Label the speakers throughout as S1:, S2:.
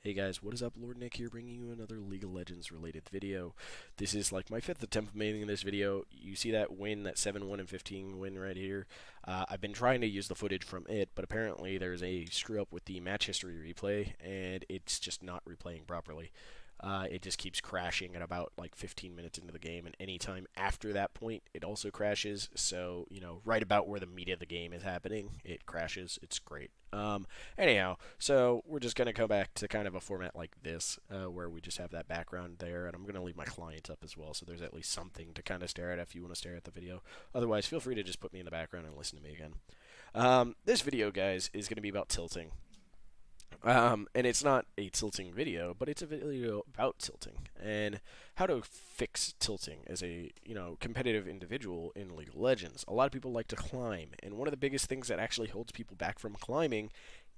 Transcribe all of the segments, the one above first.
S1: Hey guys, what is up? Lord Nick here, bringing you another League of Legends related video. This is like my fifth attempt of making this video. You see that win, that 7-1 and 15 win right here. I've been trying to use the footage from it, but apparently there's a screw up with the match history replay, and it's just not replaying properly. It just keeps crashing at about like 15 minutes into the game, and anytime after that point, it also crashes. So, right about where the meat of the game is happening, it crashes. It's great. Anyhow, so we're just going to go back to kind of a format like this, where we just have that background there, and I'm going to leave my client up as well, so there's at least something to kind of stare at if you want to stare at the video. Otherwise, feel free to just put me in the background and listen to me again. This video, guys, is going to be about tilting. And it's not a tilting video, but it's a video about tilting and how to fix tilting as a, competitive individual in League of Legends. A lot of people like to climb, and one of the biggest things that actually holds people back from climbing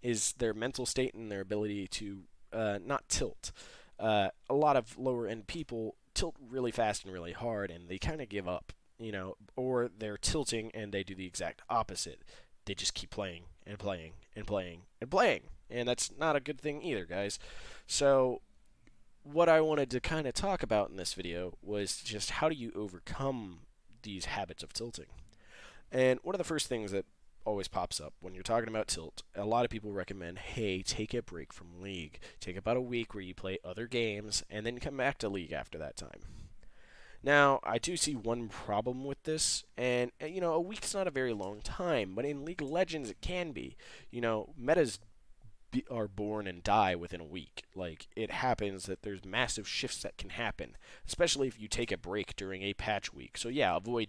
S1: is their mental state and their ability to not tilt. A lot of lower end people tilt really fast and really hard, and they kind of give up, or they're tilting and they do the exact opposite. They just keep playing and playing and playing and playing. And that's not a good thing either, guys. So, what I wanted to kind of talk about in this video was just how do you overcome these habits of tilting. And one of the first things that always pops up when you're talking about tilt, a lot of people recommend, hey, take a break from League. Take about a week where you play other games and then come back to League after that time. Now, I do see one problem with this, and a week's not a very long time, but in League of Legends it can be. Metas are born and die within a week. Like, it happens that there's massive shifts that can happen, especially if you take a break during a patch week. So yeah, avoid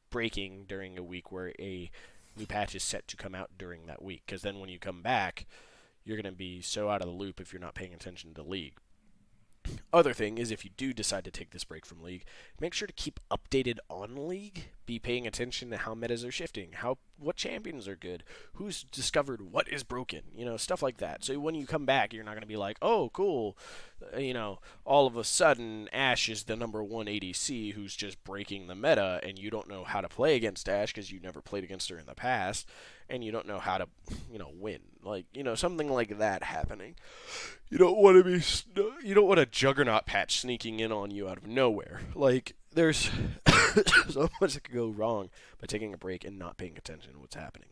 S1: breaking during a week where a new patch is set to come out during that week, because then when you come back, you're going to be so out of the loop if you're not paying attention to League. Other thing is, if you do decide to take this break from League, make sure to keep updated on League. Be paying attention to how metas are shifting, what champions are good, who's discovered what is broken, stuff like that. So when you come back, you're not going to be like, oh, cool, all of a sudden Ashe is the number 1 ADC who's just breaking the meta, and you don't know how to play against Ashe because you never played against her in the past, and you don't know how to, win. Like, something like that happening. You don't want a juggernaut patch sneaking in on you out of nowhere. Like, there's so much that could go wrong by taking a break and not paying attention to what's happening.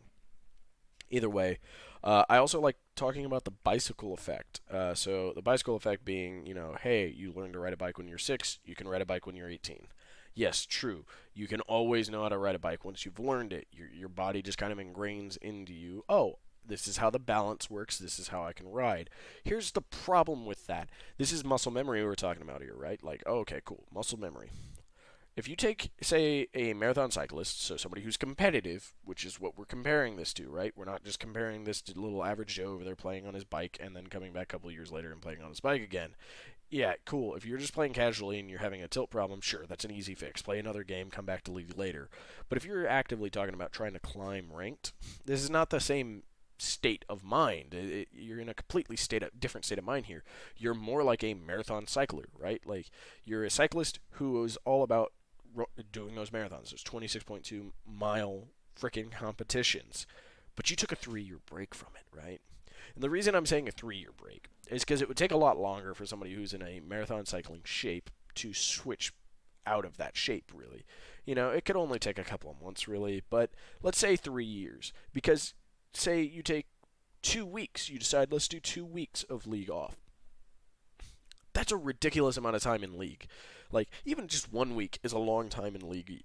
S1: Either way, I also like talking about the bicycle effect. So the bicycle effect being, hey, you learn to ride a bike when you're 6, you can ride a bike when you're 18. Yes, true. You can always know how to ride a bike once you've learned it. Your body just kind of ingrains into you. Oh, this is how the balance works. This is how I can ride. Here's the problem with that. This is muscle memory we're talking about here, right? Like, oh, okay, cool. Muscle memory. If you take, say, a marathon cyclist, so somebody who's competitive, which is what we're comparing this to, right? We're not just comparing this to little average Joe over there playing on his bike and then coming back a couple of years later and playing on his bike again. Yeah, cool. If you're just playing casually and you're having a tilt problem, sure, that's an easy fix. Play another game, come back to League later. But if you're actively talking about trying to climb ranked, this is not the same state of mind. You're in a completely different state of mind here. You're more like a marathon cycler, right? Like, you're a cyclist who is all about doing those marathons, those 26.2-mile freaking competitions. But you took a 3-year break from it, right? And the reason I'm saying a 3-year break is because it would take a lot longer for somebody who's in a marathon cycling shape to switch out of that shape, really. It could only take a couple of months, really, but let's say 3 years. Because, say you take 2 weeks, you decide, let's do 2 weeks of League off. That's a ridiculous amount of time in League. Like, even just 1 week is a long time in League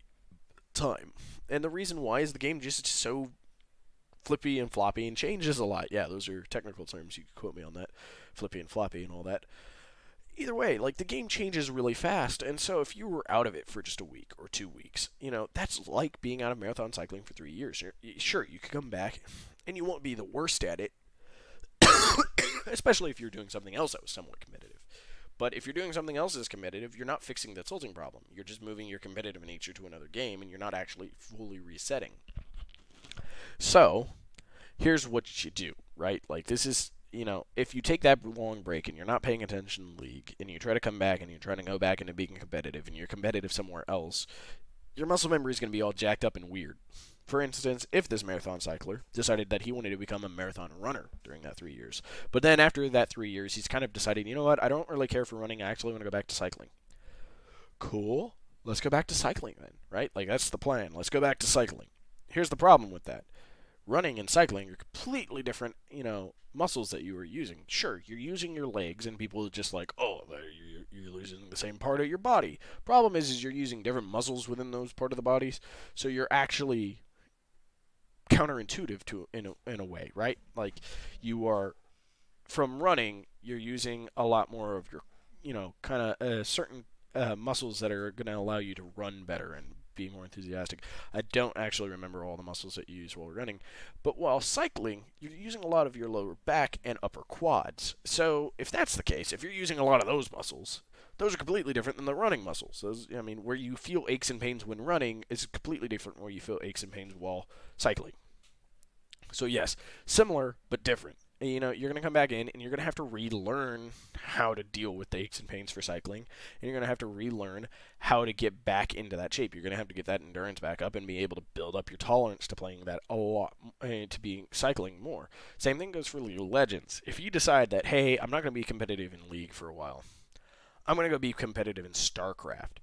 S1: time. And the reason why is the game just so flippy and floppy and changes a lot. Yeah, those are technical terms. You can quote me on that. Flippy and floppy and all that. Either way, like, the game changes really fast, and so if you were out of it for just a week or 2 weeks, that's like being out of marathon cycling for 3 years. Sure, you could come back, and you won't be the worst at it, especially if you're doing something else that was somewhat competitive. But if you're doing something else that's competitive, you're not fixing the tilting problem. You're just moving your competitive nature to another game, and you're not actually fully resetting. So, here's what you do, right? Like, this is, if you take that long break and you're not paying attention to League, and you try to come back and you're trying to go back into being competitive, and you're competitive somewhere else, your muscle memory is going to be all jacked up and weird for instance, if this marathon cycler decided that he wanted to become a marathon runner during that 3 years, but then after that 3 years, he's kind of decided, you know what, I don't really care for running, I actually want to go back to cycling. Cool. Let's go back to cycling then, right? Like, that's the plan. Let's go back to cycling. Here's the problem with that. Running and cycling are completely different, muscles that you are using. Sure, you're using your legs, and people are just like, oh, you're losing the same part of your body. Problem is you're using different muscles within those part of the bodies, so you're actually counterintuitive to in a way, right? Like, you are, from running, you're using a lot more of your, kind of certain muscles that are going to allow you to run better and be more enthusiastic. I don't actually remember all the muscles that you use while running, but while cycling, you're using a lot of your lower back and upper quads. So if that's the case, if you're using a lot of those muscles, those are completely different than the running muscles. Those, where you feel aches and pains when running is completely different from where you feel aches and pains while cycling. So yes, similar but different. You're going to come back in and you're going to have to relearn how to deal with the aches and pains for cycling, and you're going to have to relearn how to get back into that shape. You're going to have to get that endurance back up and be able to build up your tolerance to playing that a lot, to be cycling more. Same thing goes for League of Legends. If you decide that, hey, I'm not going to be competitive in League for a while, I'm going to go be competitive in StarCraft.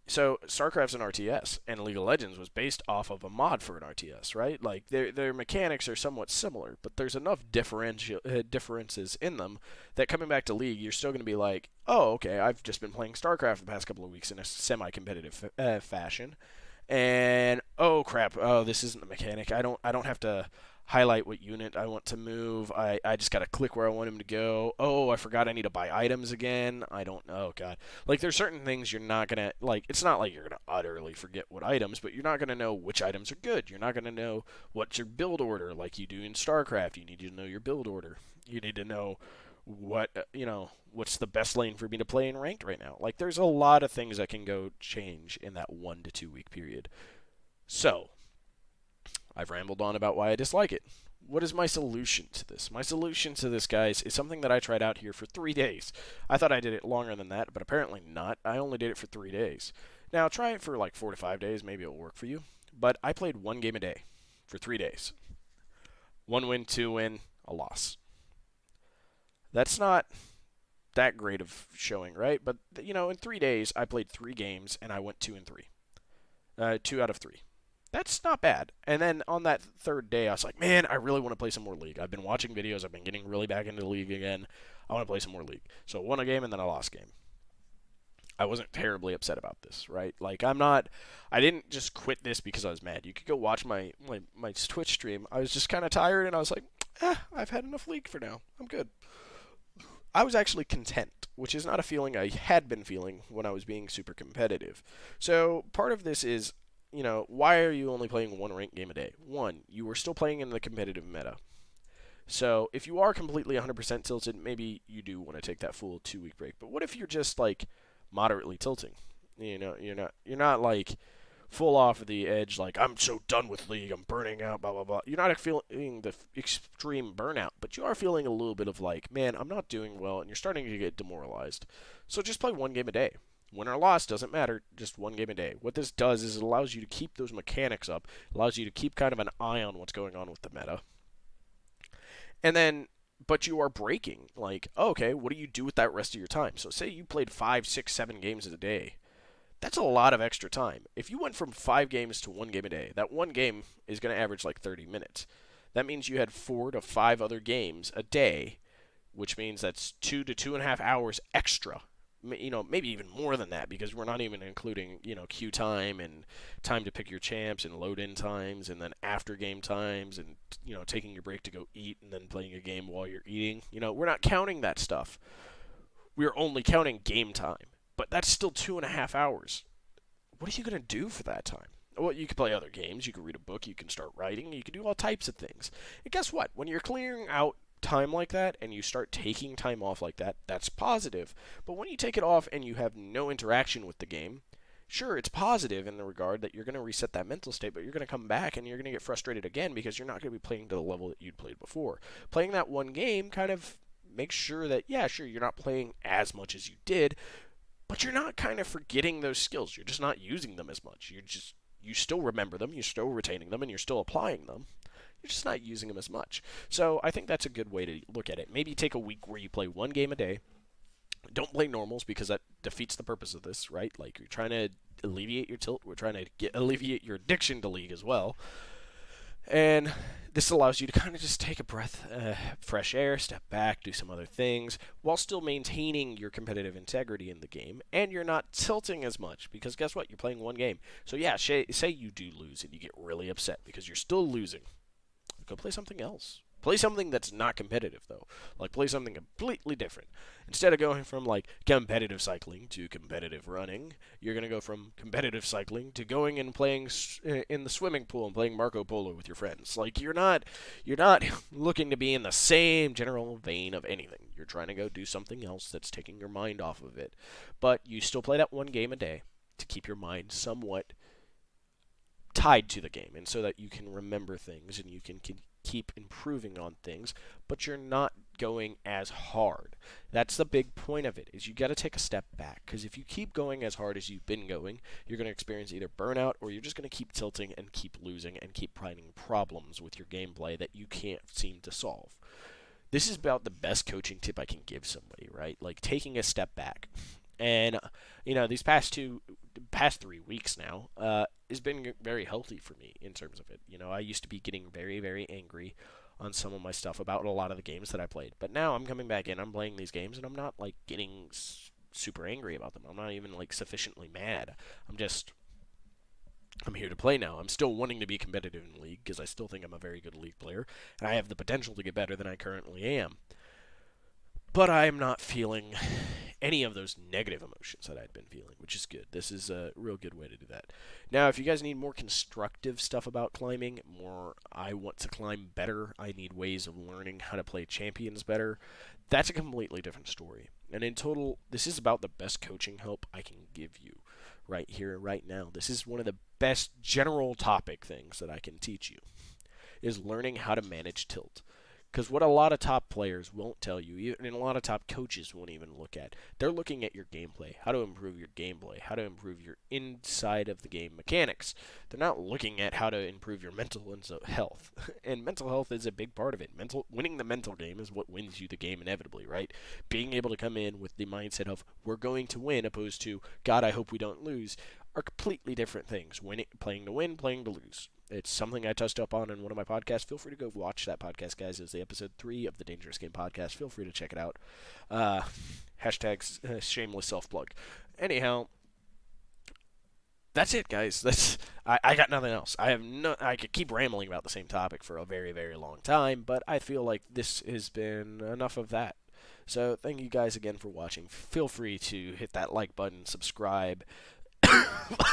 S1: So StarCraft's an RTS, and League of Legends was based off of a mod for an RTS, right? Like, their mechanics are somewhat similar, but there's enough differences in them that coming back to League, you're still going to be like, oh, okay, I've just been playing StarCraft the past couple of weeks in a semi-competitive fashion, and oh crap, oh, this isn't the mechanic. I don't have to highlight what unit I want to move. I just got to click where I want him to go. Oh, I forgot I need to buy items again. I don't know. Oh, God. Like, there's certain things you're not going to, like, it's not like you're going to utterly forget what items, but you're not going to know which items are good. You're not going to know what's your build order like you do in StarCraft. You need to know your build order. You need to know what, what's the best lane for me to play in ranked right now. Like, there's a lot of things that can go change in that 1 to 2 week period. So, I've rambled on about why I dislike it. What is my solution to this? My solution to this, guys, is something that I tried out here for 3 days. I thought I did it longer than that, but apparently not. I only did it for 3 days. Now, try it for like 4 to 5 days. Maybe it'll work for you. But I played 1 game a day for 3 days. 1 win, 2 win, a loss. That's not that great of showing, right? But, in 3 days, I played 3 games, and I went 2 and 3. 2 out of 3. That's not bad. And then on that third day, I was like, man, I really want to play some more League. I've been watching videos. I've been getting really back into League again. I want to play some more League. So I won a game and then I lost a game. I wasn't terribly upset about this, right? Like, I didn't just quit this because I was mad. You could go watch my Twitch stream. I was just kind of tired and I was like, I've had enough League for now. I'm good. I was actually content, which is not a feeling I had been feeling when I was being super competitive. So part of this is, why are you only playing 1 ranked game a day? 1, you are still playing in the competitive meta. So if you are completely 100% tilted, maybe you do want to take that full 2 week break. But what if you're just like moderately tilting? You're not like full off the edge, like I'm so done with League, I'm burning out, blah blah blah. You're not feeling the extreme burnout, but you are feeling a little bit of like, man, I'm not doing well, and you're starting to get demoralized. So just play 1 game a day. Win or loss, doesn't matter, just 1 game a day. What this does is it allows you to keep those mechanics up, allows you to keep kind of an eye on what's going on with the meta. And then, but you are breaking. Like, okay, what do you do with that rest of your time? So say you played 5, 6, 7 games a day. That's a lot of extra time. If you went from 5 games to 1 game a day, that 1 game is going to average like 30 minutes. That means you had 4 to 5 other games a day, which means that's 2 to 2.5 hours extra. Maybe even more than that, because we're not even including, queue time and time to pick your champs and load-in times and then after-game times and, taking your break to go eat and then playing a game while you're eating. We're not counting that stuff. We're only counting game time, but that's still 2.5 hours. What are you going to do for that time? Well, you can play other games, you can read a book, you can start writing, you can do all types of things. And guess what? When you're clearing out time like that and you start taking time off like that, that's positive. But when you take it off and you have no interaction with the game, sure, it's positive in the regard that you're going to reset that mental state, but you're going to come back and you're going to get frustrated again because you're not going to be playing to the level that you'd played before. Playing that 1 game kind of makes sure that, yeah, sure, you're not playing as much as you did, but you're not kind of forgetting those skills. You're just not using them as much. You're just You still remember them, you're still retaining them, and you're still applying them. You're just not using them as much. So I think that's a good way to look at it. Maybe take a week where you play one game a day. Don't play normals because that defeats the purpose of this, right? Like, you're trying to alleviate your tilt. We're trying to alleviate your addiction to League as well. And this allows you to kind of just take a breath, fresh air, step back, do some other things, while still maintaining your competitive integrity in the game, and you're not tilting as much, because guess what? You're playing one game. So yeah, say you do lose and you get really upset because you're still losing. Go play something else. Play something that's not competitive, though. Like, play something completely different. Instead of going from, like, competitive cycling to competitive running, you're going to go from competitive cycling to going and playing in the swimming pool and playing Marco Polo with your friends. Like, you're not looking to be in the same general vein of anything. You're trying to go do something else that's taking your mind off of it. But you still play that one game a day to keep your mind somewhat tied to the game, and so that you can remember things and you can keep improving on things, but you're not going as hard. That's the big point of it, is you got to take a step back, because if you keep going as hard as you've been going, you're going to experience either burnout, or you're just going to keep tilting and keep losing and keep finding problems with your gameplay that you can't seem to solve. This is about the best coaching tip I can give somebody, right? Like, taking a step back. And, these past 3 weeks now, has been very healthy for me in terms of it. I used to be getting very, very angry on some of my stuff about a lot of the games that I played. But now I'm coming back in, I'm playing these games, and I'm not, like, getting super angry about them. I'm not even, like, sufficiently mad. I'm here to play now. I'm still wanting to be competitive in League, because I still think I'm a very good League player, and I have the potential to get better than I currently am. But I am not feeling any of those negative emotions that I'd been feeling, which is good. This is a real good way to do that. Now, if you guys need more constructive stuff about climbing, I want to climb better, I need ways of learning how to play champions better, that's a completely different story. And in total, this is about the best coaching help I can give you right here, right now. This is one of the best general topic things that I can teach you, is learning how to manage tilt. Because what a lot of top players won't tell you, and a lot of top coaches won't even look at, they're looking at your gameplay, how to improve your gameplay, how to improve your inside of the game mechanics. They're not looking at how to improve your mental health. And mental health is a big part of it. Winning the mental game is what wins you the game inevitably, right? Being able to come in with the mindset of, we're going to win, opposed to, God, I hope we don't lose, are completely different things. Playing to win, playing to lose. It's something I touched up on in one of my podcasts. Feel free to go watch that podcast, guys. It's the episode 3 of the Dangerous Game podcast. Feel free to check it out. Hashtag shameless self-plug. Anyhow, that's it, guys. I got nothing else. I could keep rambling about the same topic for a very, very long time, but I feel like this has been enough of that. So thank you guys again for watching. Feel free to hit that like button, subscribe.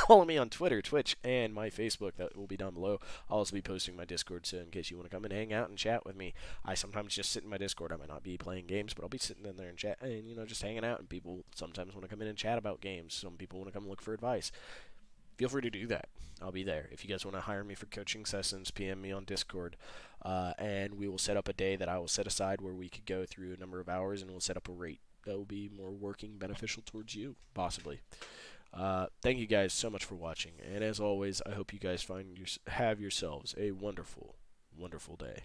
S1: Follow me on Twitter, Twitch, and my Facebook. That will be down below. I'll also be posting my Discord soon in case you want to come and hang out and chat with me. I sometimes just sit in my Discord. I might not be playing games, but I'll be sitting in there and chat, and just hanging out. And people sometimes want to come in and chat about games. Some people want to come look for advice. Feel free to do that. I'll be there. If you guys want to hire me for coaching sessions, PM me on Discord, and we will set up a day that I will set aside where we could go through a number of hours, and we'll set up a rate that will be more working, beneficial towards you, possibly. Thank you guys so much for watching, and as always, I hope you guys have yourselves a wonderful, wonderful day.